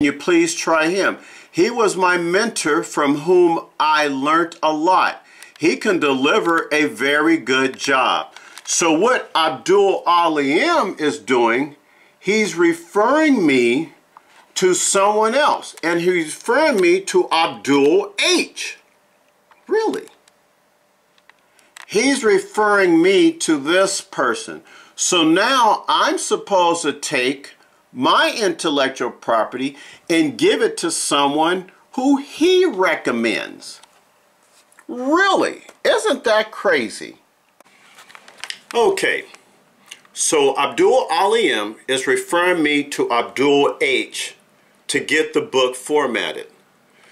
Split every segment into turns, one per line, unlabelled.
you please try him. He was my mentor from whom I learned a lot. He can deliver a very good job. So what Abdul Alim is doing, he's referring me to someone else. And he's referring me to Abdul H. Really? He's referring me to this person. So now I'm supposed to take my intellectual property and give it to someone who he recommends. Really? Isn't that crazy? Okay, so Abdul Alim is referring me to Abdul H to get the book formatted.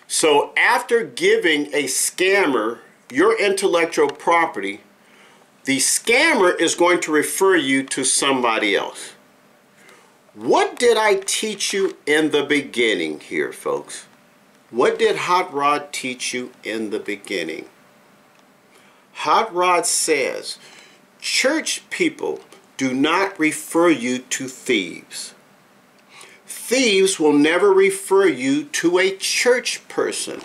So after giving a scammer your intellectual property, the scammer is going to refer you to somebody else. What did I teach you in the beginning here, folks? What did Hot Rod teach you in the beginning? Hot Rod says, church people do not refer you to thieves. Thieves will never refer you to a church person.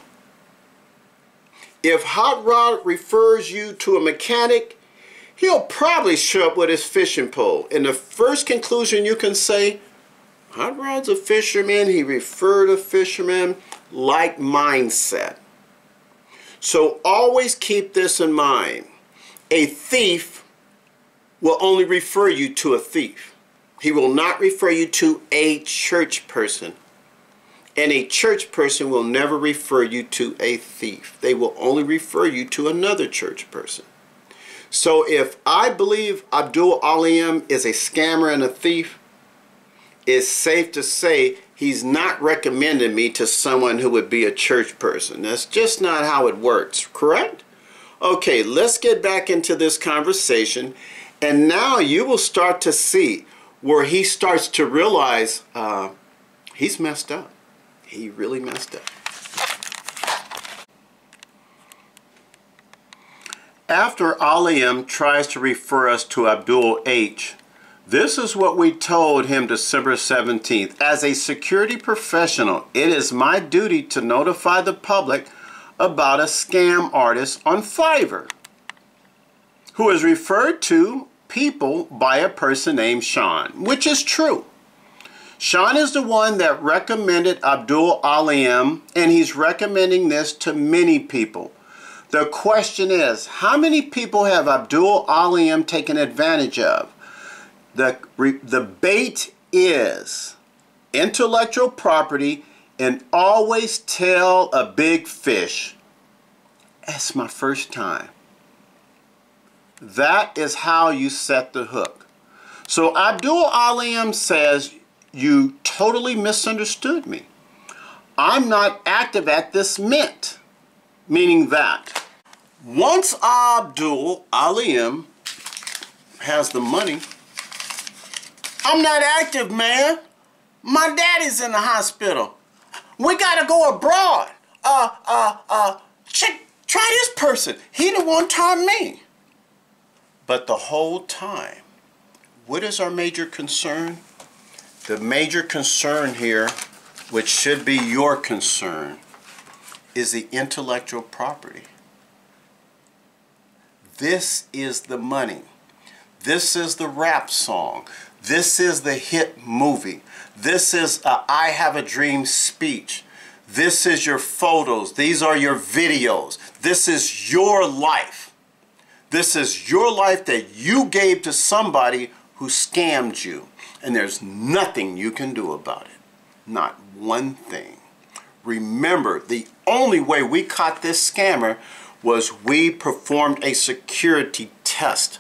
If Hot Rod refers you to a mechanic, he'll probably show up with his fishing pole. And the first conclusion you can say, Hot Rod's a fisherman, he referred a fisherman, like mindset. So always keep this in mind. A thief will only refer you to a thief. He will not refer you to a church person. And a church person will never refer you to a thief. They will only refer you to another church person. So if I believe Abdul Alim is a scammer and a thief, it's safe to say he's not recommending me to someone who would be a church person. That's just not how it works, correct? Okay, let's get back into this conversation. And now you will start to see where he starts to realize he's messed up. He really messed up. After Alim tries to refer us to Abdul H., this is what we told him December 17th. As a security professional, it is my duty to notify the public about a scam artist on Fiverr who is referred to people by a person named Sean, which is true. Sean is the one that recommended Abdul Alim, and he's recommending this to many people. The question is, how many people have Abdul Alim taken advantage of? The bait is intellectual property and always tell a big fish. That's my first time. That is how you set the hook. So Abdul Alim says, you totally misunderstood me. I'm not active at this mint. Meaning that once Abdul Alim has the money, I'm not active, man. My daddy's in the hospital. We gotta go abroad. Try this person. He the one taught me. But the whole time, what is our major concern? The major concern here, which should be your concern, is the intellectual property. This is the money. This is the rap song. This is the hit movie. This is a I Have a Dream speech. This is your photos. These are your videos. This is your life. This is your life that you gave to somebody who scammed you. And there's nothing you can do about it. Not one thing. Remember, the only way we caught this scammer was we performed a security test.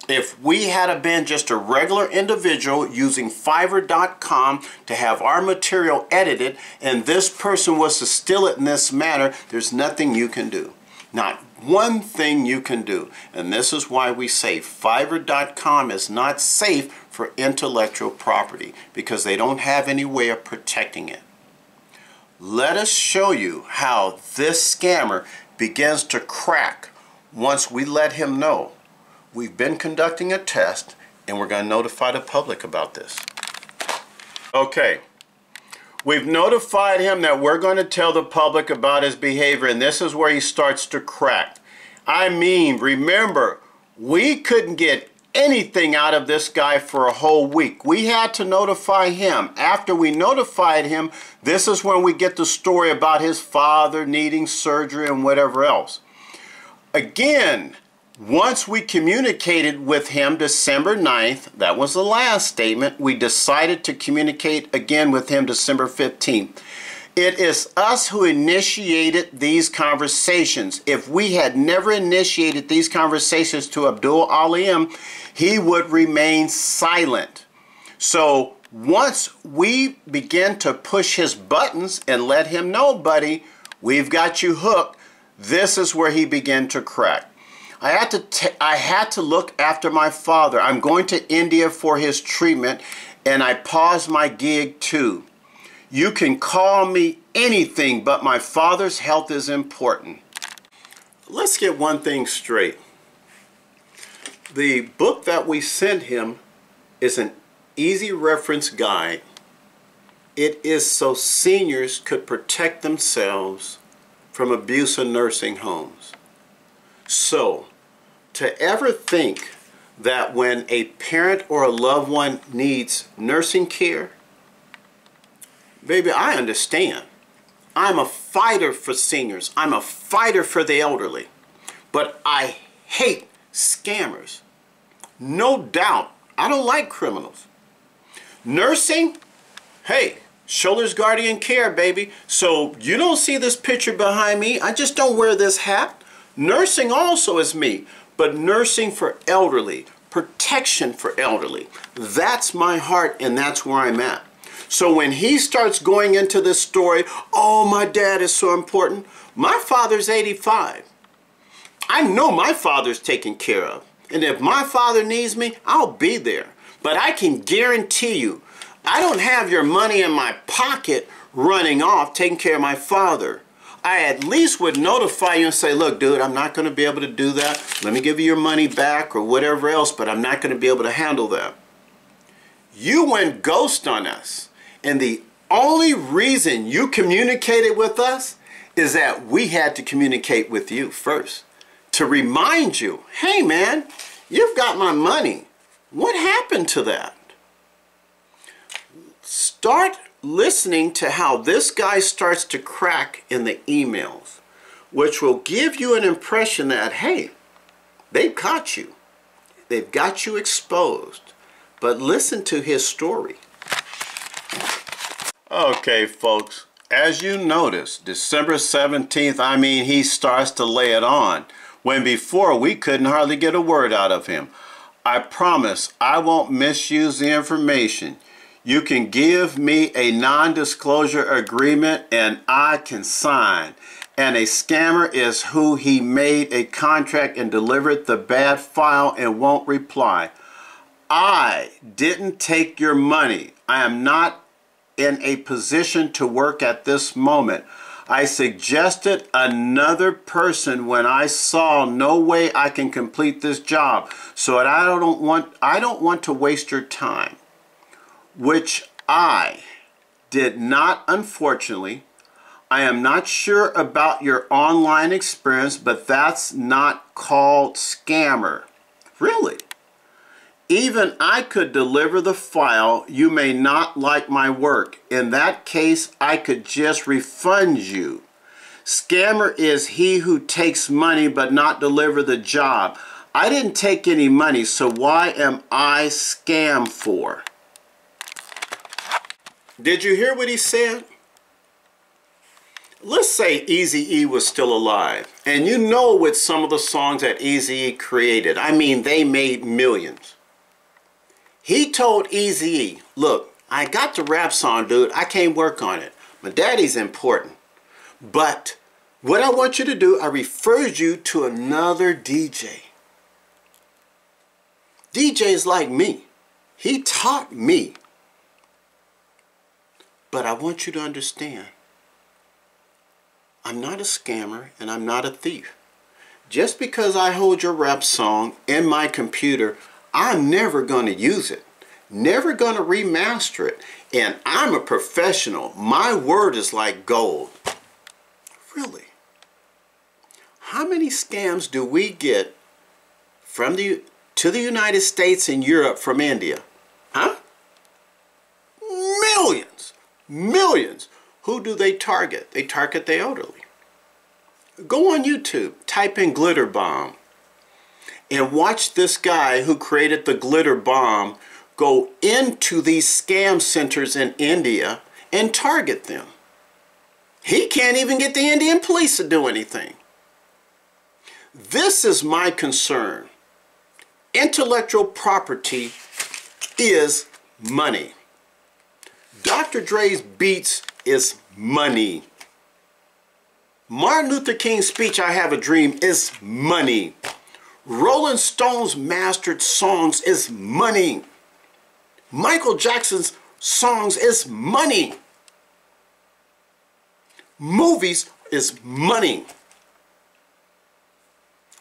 If we had been just a regular individual using Fiverr.com to have our material edited and this person was to steal it in this manner, there's nothing you can do. Not one thing you can do. And this is why we say Fiverr.com is not safe for intellectual property because they don't have any way of protecting it. Let us show you how this scammer begins to crack once we let him know. We've been conducting a test and we're going to notify the public about this. Okay, We've notified him that we're going to tell the public about his behavior, and this is where he starts to crack. I mean, remember, we couldn't get anything out of this guy for a whole week. We had to notify him. After we notified him, this is when we get the story about his father needing surgery and whatever else. Again, once we communicated with him December 9th, that was the last statement, we decided to communicate again with him December 15th. It is us who initiated these conversations. If we had never initiated these conversations to Abdul Alim, he would remain silent. So once we began to push his buttons and let him know, buddy, we've got you hooked, this is where he began to crack. I had to look after my father. I'm going to India for his treatment, and I paused my gig too. You can call me anything, but my father's health is important. Let's get one thing straight. The book that we sent him is an easy reference guide. It is so seniors could protect themselves from abuse in nursing homes. So, to ever think that when a parent or a loved one needs nursing care, baby, I understand. I'm a fighter for seniors. I'm a fighter for the elderly. But I hate scammers. No doubt. I don't like criminals. Nursing, hey, Shoulder's Guardian Care, baby. So you don't see this picture behind me. I just don't wear this hat. Nursing also is me. But nursing for elderly, protection for elderly, that's my heart, and that's where I'm at. So when he starts going into this story, oh, my dad is so important. My father's 85. I know my father's taken care of. And if my father needs me, I'll be there. But I can guarantee you, I don't have your money in my pocket running off taking care of my father. I at least would notify you and say, look, dude, I'm not going to be able to do that. Let me give you your money back or whatever else, but I'm not going to be able to handle that. You went ghost on us. And the only reason you communicated with us is that we had to communicate with you first. To remind you, hey man, you've got my money. What happened to that? Start listening to how this guy starts to crack in the emails, which will give you an impression that, hey, they've caught you. They've got you exposed. But listen to his story. Okay, folks, as you notice, December 17th, I mean, he starts to lay it on, when before we couldn't hardly get a word out of him. I promise I won't misuse the information. You can give me a non-disclosure agreement and I can sign. And a scammer is who he made a contract and delivered the bad file and won't reply. I didn't take your money. I am not in a position to work at this moment. I suggested another person when I saw no way I can complete this job. So I don't want to waste your time. Which I did not, unfortunately. I am not sure about your online experience, but that's not called scammer. Really? Even I could deliver the file. You may not like my work. In that case, I could just refund you. Scammer is he who takes money but not deliver the job. I didn't take any money, so why am I scam for? Did you hear what he said? Let's say Eazy-E was still alive. And you know with some of the songs that Eazy-E created, I mean, they made millions. He told Eazy-E, look, I got the rap song, dude. I can't work on it. My daddy's important. But what I want you to do, I referred you to another DJ. DJ's like me. He taught me. But I want you to understand, I'm not a scammer and I'm not a thief. Just because I hold your rap song in my computer, I'm never going to use it. never going to remaster it. And I'm a professional. My word is like gold. Really? How many scams do we get from to the United States and Europe from India? Huh? Millions. Millions. Who do they target? They target the elderly. Go on YouTube, type in glitter bomb, and watch this guy who created the glitter bomb go into these scam centers in India and target them. He can't even get the Indian police to do anything. This is my concern. Intellectual property is money. Dr. Dre's beats is money. Martin Luther King's speech, I Have a Dream, is money. Rolling Stones' mastered songs is money. Michael Jackson's songs is money. Movies is money.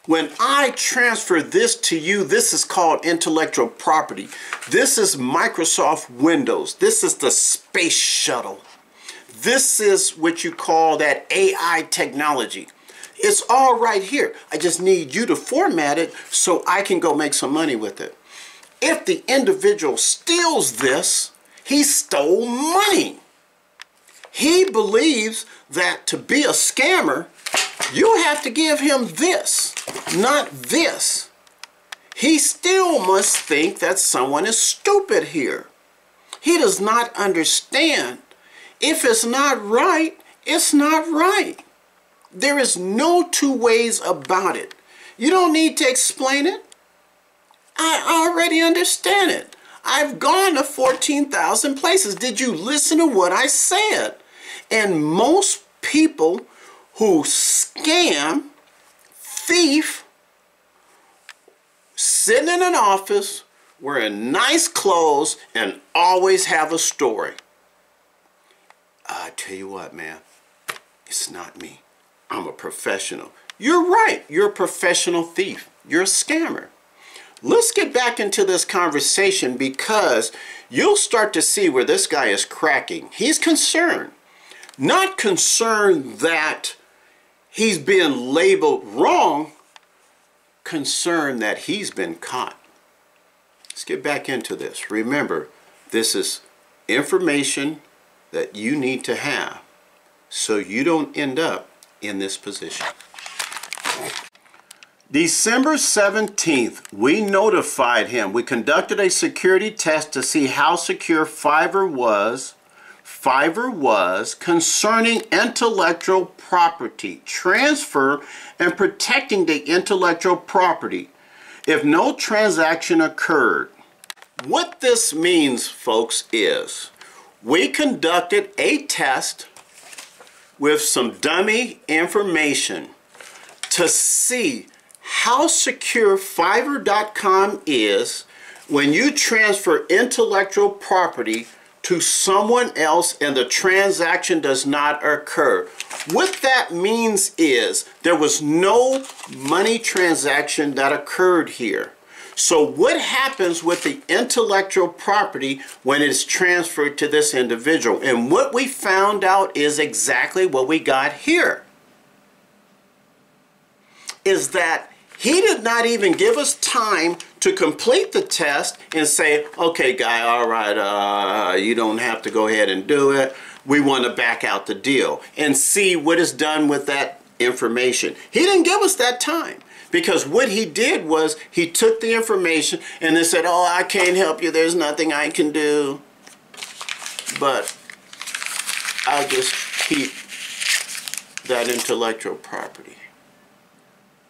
When I transfer this to you, this is called intellectual property. This is Microsoft Windows. This is the space shuttle. This is what you call that AI technology. It's all right here. I just need you to format it so I can go make some money with it. If the individual steals this, he stole money. He believes that to be a scammer, you have to give him this, not this. He still must think that someone is stupid here. He does not understand. If it's not right, it's not right. There is no two ways about it. You don't need to explain it. I already understand it. I've gone to 14,000 places. Did you listen to what I said? And most people who scam, thief, sitting in an office, wearing nice clothes, and always have a story. I tell you what, man, it's not me. I'm a professional. You're right. You're a professional thief. You're a scammer. Let's get back into this conversation because you'll start to see where this guy is cracking. He's concerned. Not concerned that he's being labeled wrong, concerned that he's been caught. Let's get back into this. Remember, this is information that you need to have so you don't end up in this position. December 17th, we notified him. We conducted a security test to see how secure Fiverr was concerning intellectual property, transfer, and protecting the intellectual property if no transaction occurred. What this means, folks, is we conducted a test with some dummy information to see how secure Fiverr.com is when you transfer intellectual property to someone else and the transaction does not occur. What that means is there was no money transaction that occurred here. So what happens with the intellectual property when it's transferred to this individual? And what we found out is exactly what we got here. Is that he did not even give us time to complete the test and say, okay, guy, all right, you don't have to go ahead and do it. We want to back out the deal and see what is done with that information. He didn't give us that time because what he did was he took the information and then said, oh, I can't help you. There's nothing I can do. But I'll just keep that intellectual property.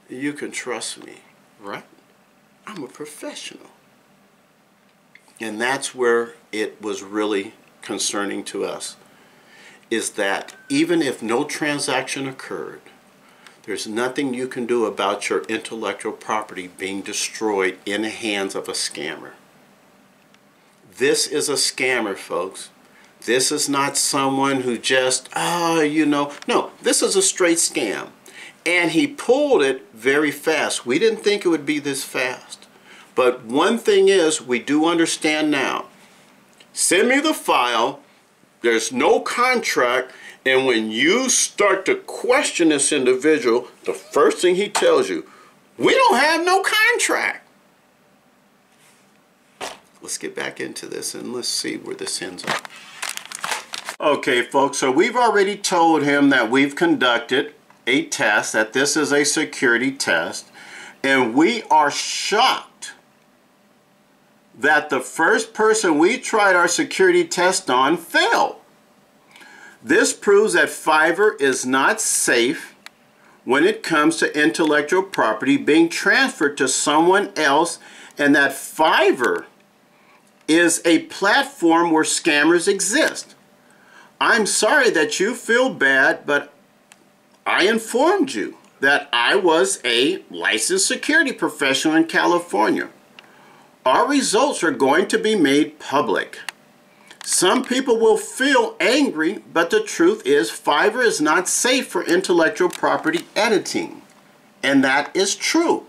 You can trust me, right? I'm a professional. And that's where it was really concerning to us, is that even if no transaction occurred, there's nothing you can do about your intellectual property being destroyed in the hands of a scammer. This is a scammer, folks. This is not someone who just, no, this is a straight scam. And he pulled it very fast. We didn't think it would be this fast. But one thing is, we do understand now, Send me the file. There's no contract. And when you start to question this individual, the first thing he tells you, we don't have no contract. Let's get back into this and let's see where this ends up. Okay, folks, so we've already told him that we've conducted a test, that this is a security test, and we are shocked that the first person we tried our security test on failed. This proves that Fiverr is not safe when it comes to intellectual property being transferred to someone else, and that Fiverr is a platform where scammers exist. I'm sorry that you feel bad, but I informed you that I was a licensed security professional in California. Our results are going to be made public. Some people will feel angry, but the truth is Fiverr is not safe for intellectual property editing. And that is true.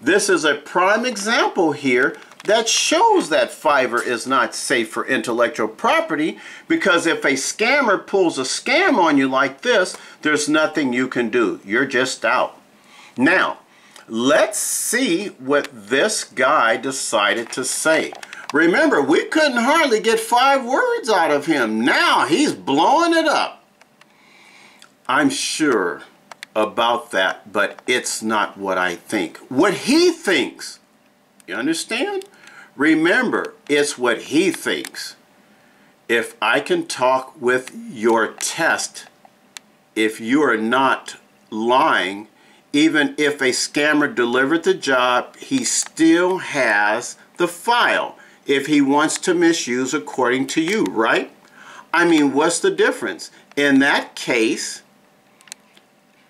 This is a prime example here that shows that Fiverr is not safe for intellectual property, because if a scammer pulls a scam on you like this, there's nothing you can do. You're just out. Now, let's see what this guy decided to say. Remember, we couldn't hardly get 5 words out of him. Now he's blowing it up. I'm sure about that, but it's not what I think. What he thinks. You understand? Remember, it's what he thinks. If I can talk with your test, if you are not lying, even if a scammer delivered the job, he still has the file if he wants to misuse according to you, right? I mean, what's the difference? In that case,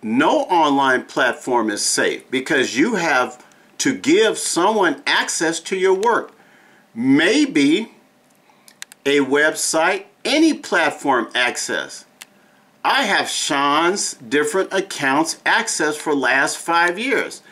no online platform is safe because you have to give someone access to your work. Maybe a website, any platform access. I have Sean's different accounts access for last 5 years,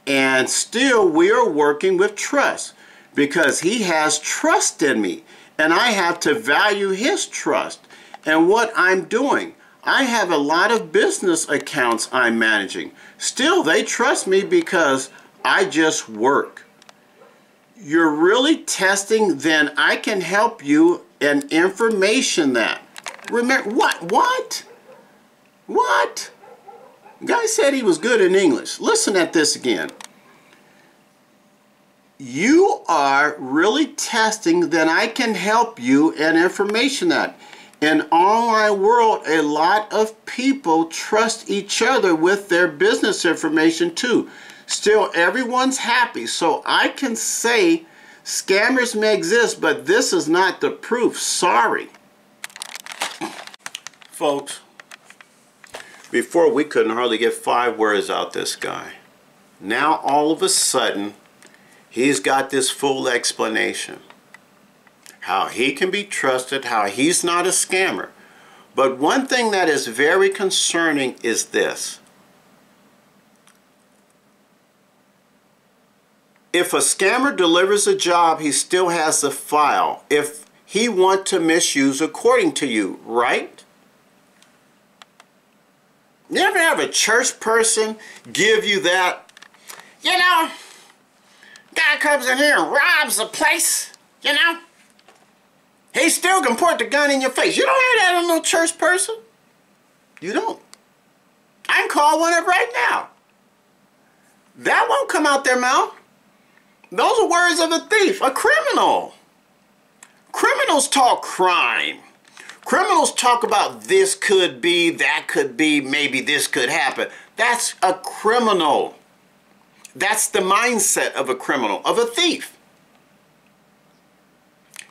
and still we are working with trust because he has trust in me, and I have to value his trust and what I'm doing. I have a lot of business accounts I'm managing. Still, they trust me because I just work. You're really testing, then I can help you and information that. Remember, what? What? The guy said he was good in English. Listen at this again. You are really testing, then I can help you and information that. In online world, a lot of people trust each other with their business information too. Still, everyone's happy. So I can say scammers may exist, but this is not the proof. Sorry. Folks, before we couldn't hardly get 5 words out this guy. Now all of a sudden, he's got this full explanation. How he can be trusted, how he's not a scammer. But one thing that is very concerning is this. If a scammer delivers a job, he still has the file if he wants to misuse according to you, right? You ever have a church person give you that, you know, guy comes in here and robs the place, you know? He still can point the gun in your face. You don't hear that on no church person. You don't. I can call one up right now. That won't come out their mouth. Those are words of a thief, a criminal. Criminals talk crime. Criminals talk about this could be, that could be, maybe this could happen. That's a criminal. That's the mindset of a criminal, of a thief.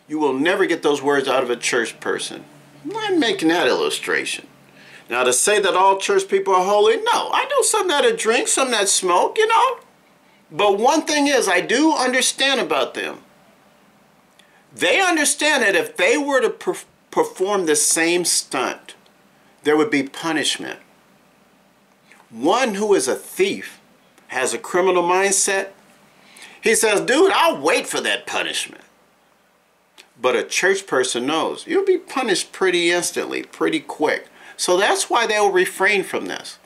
You will never get those words out of a church person. I'm making that illustration. Now, to say that all church people are holy, no. I know some that drink, some that smoke, you know. But one thing is, I do understand about them. They understand that if they were to perform the same stunt, there would be punishment. One who is a thief, has a criminal mindset, he says, dude, I'll wait for that punishment. but a church person knows. You'll be punished pretty instantly, pretty quick. So that's why they'll refrain from this.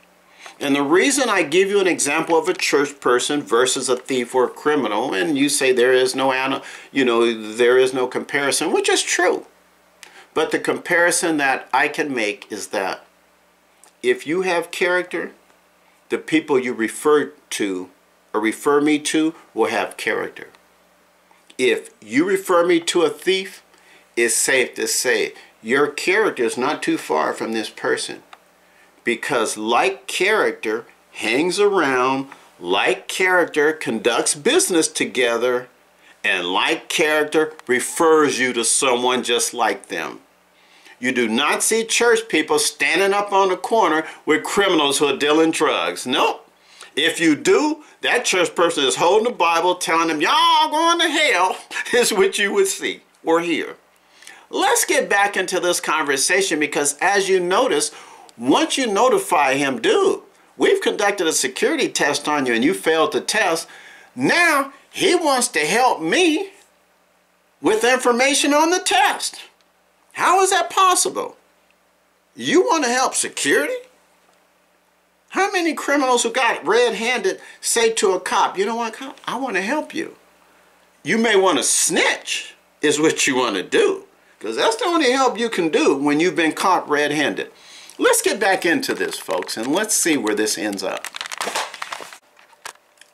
And the reason I give you an example of a church person versus a thief or a criminal, and you say there is no, there is no comparison, which is true. But the comparison that I can make is that if you have character, the people you refer to or refer me to will have character. If you refer me to a thief, it's safe to say your character is not too far from this person. Because like character hangs around, like character conducts business together, and like character refers you to someone just like them. You do not see church people standing up on the corner with criminals who are dealing drugs. Nope. If you do, that church person is holding the Bible telling them, y'all going to hell, is what you would see or hear. Let's get back into this conversation because as you notice, once you notify him, dude, we've conducted a security test on you and you failed the test. Now he wants to help me with information on the test. How is that possible? You want to help security? How many criminals who got red-handed say to a cop, you know what, cop, I want to help you. You may want to snitch is what you want to do because that's the only help you can do when you've been caught red-handed. Let's get back into this, folks, and let's see where this ends up.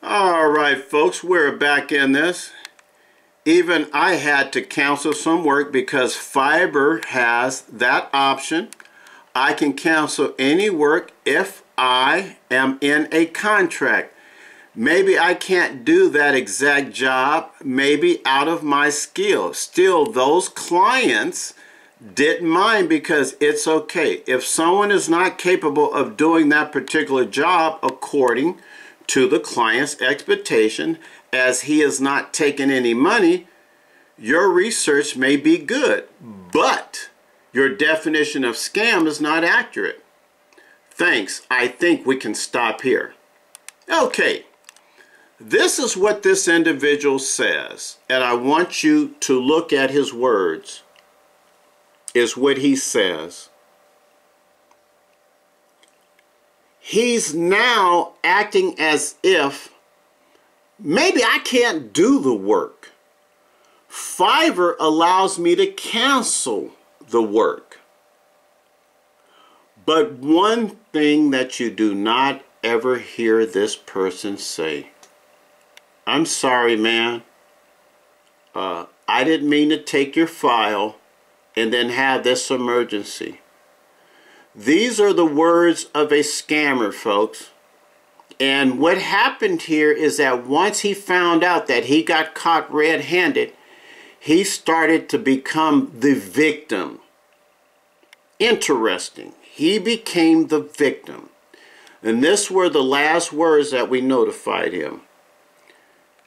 All right, folks, we're back in this. Even I had to cancel some work because Fiverr has that option. I can cancel any work if I am in a contract. Maybe I can't do that exact job, maybe out of my skill. Still, those clients didn't mind because it's okay. If someone is not capable of doing that particular job according to the client's expectation, as he is not taking any money, your research may be good, but your definition of scam is not accurate. Thanks. I think we can stop here. Okay. This is what this individual says, and I want you to look at his words. Is what he says. He's now acting as if maybe I can't do the work. Fiverr allows me to cancel the work. But one thing that you do not ever hear this person say, I'm sorry, man. I didn't mean to take your file and then have this emergency. These are the words of a scammer, folks. And what happened here is that once he found out that he got caught red-handed, he started to become the victim. Interesting. He became the victim. And this were the last words that we notified him.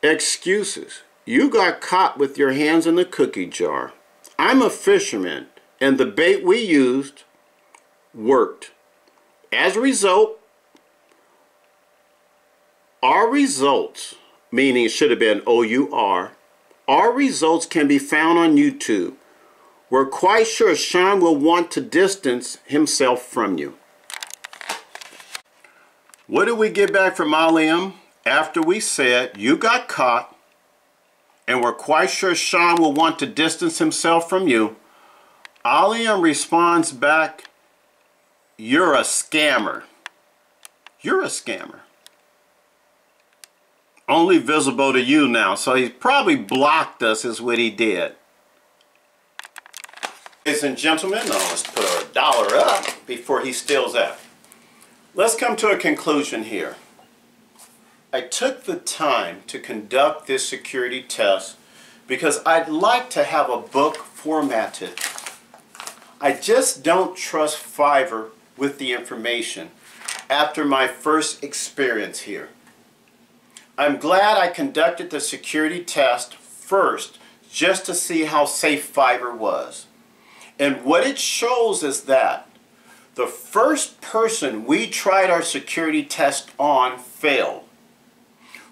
Excuses. You got caught with your hands in the cookie jar. I'm a fisherman, and the bait we used worked. As a result, our results, meaning it should have been O-U-R, our results can be found on YouTube. We're quite sure Sean will want to distance himself from you. What did we get back from Aliam after we said you got caught? And we're quite sure Sean will want to distance himself from you. Aliam responds back, you're a scammer. You're a scammer. Only visible to you now, so he probably blocked us is what he did. Ladies and gentlemen, let's put $1 up before he steals that. Let's come to a conclusion here. I took the time to conduct this security test because I'd like to have a book formatted. I just don't trust Fiverr with the information after my first experience here. I'm glad I conducted the security test first just to see how safe Fiverr was. And what it shows is that the first person we tried our security test on failed.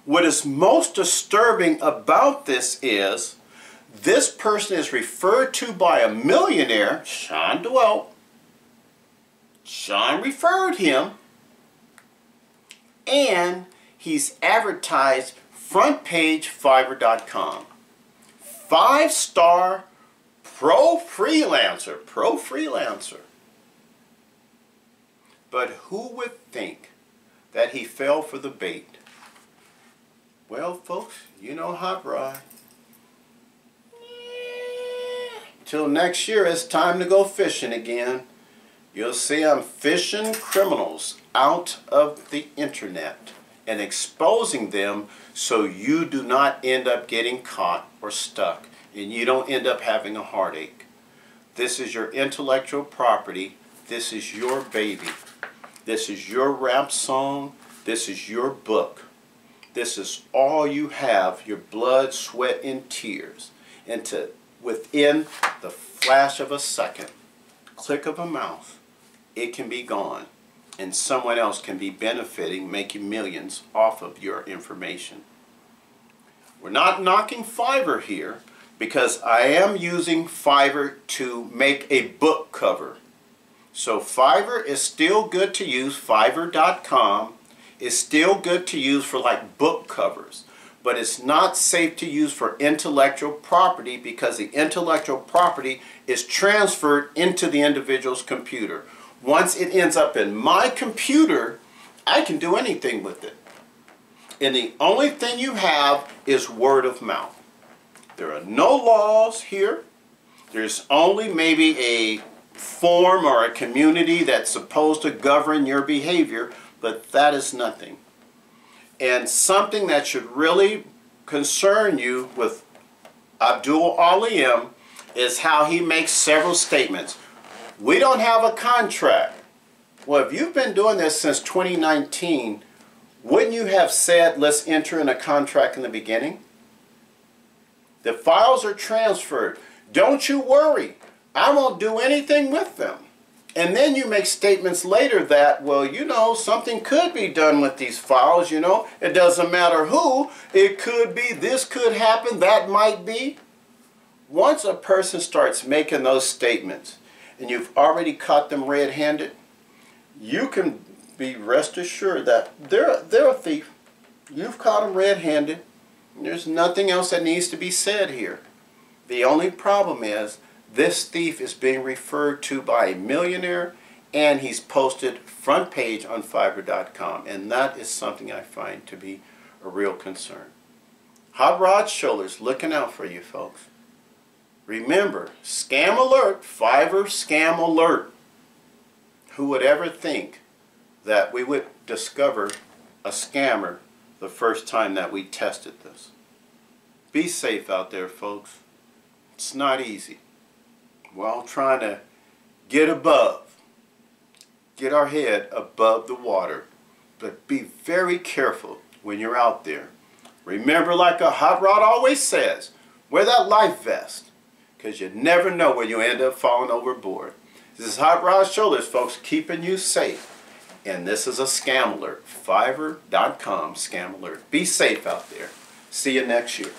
What is most disturbing about this is This person is referred to by a millionaire, Sean Dwelt. Sean referred him, and he's advertised front page Fiverr.com. 5-star pro freelancer. But who would think that he fell for the bait? Well, folks, you know Hot Rod. Till next year, it's time to go fishing again. You'll see I'm fishing criminals out of the internet and exposing them so you do not end up getting caught or stuck and you don't end up having a heartache. This is your intellectual property. This is your baby. This is your rap song. This is your book. This is all you have, your blood, sweat, and tears. And within the flash of a second, click of a mouse, it can be gone. And someone else can be benefiting, making millions off of your information. We're not knocking Fiverr here because I am using Fiverr to make a book cover. So Fiverr is still good to use. Fiverr.com is still good to use for like book covers. But it's not safe to use for intellectual property because the intellectual property is transferred into the individual's computer. Once it ends up in my computer, I can do anything with it. And the only thing you have is word of mouth. There are no laws here. There's only maybe a form or a community that's supposed to govern your behavior, but that is nothing. And something that should really concern you with Abdul Alim is how he makes several statements. We don't have a contract. Well, if you've been doing this since 2019, wouldn't you have said, let's enter in a contract in the beginning? The files are transferred. Don't you worry. I won't do anything with them. And then you make statements later that, well, you know, something could be done with these files, you know. It doesn't matter who. It could be, this could happen, that might be. Once a person starts making those statements, and you've already caught them red-handed, you can be rest assured that they're a thief. You've caught them red-handed. There's nothing else that needs to be said here. The only problem is this thief is being referred to by a millionaire, and he's posted front page on Fiverr.com, and that is something I find to be a real concern. Hot Rod Shoulders looking out for you, folks. Remember, scam alert, Fiverr scam alert. Who would ever think that we would discover a scammer the first time that we tested this? Be safe out there, folks. It's not easy. We're all trying to get our head above the water. But be very careful when you're out there. Remember, like a Hot Rod always says, wear that life vest, because you never know when you end up falling overboard. This is Hot Rod Shoulders, folks, keeping you safe. And this is a scam alert. Fiverr.com scam alert. Be safe out there. See you next year.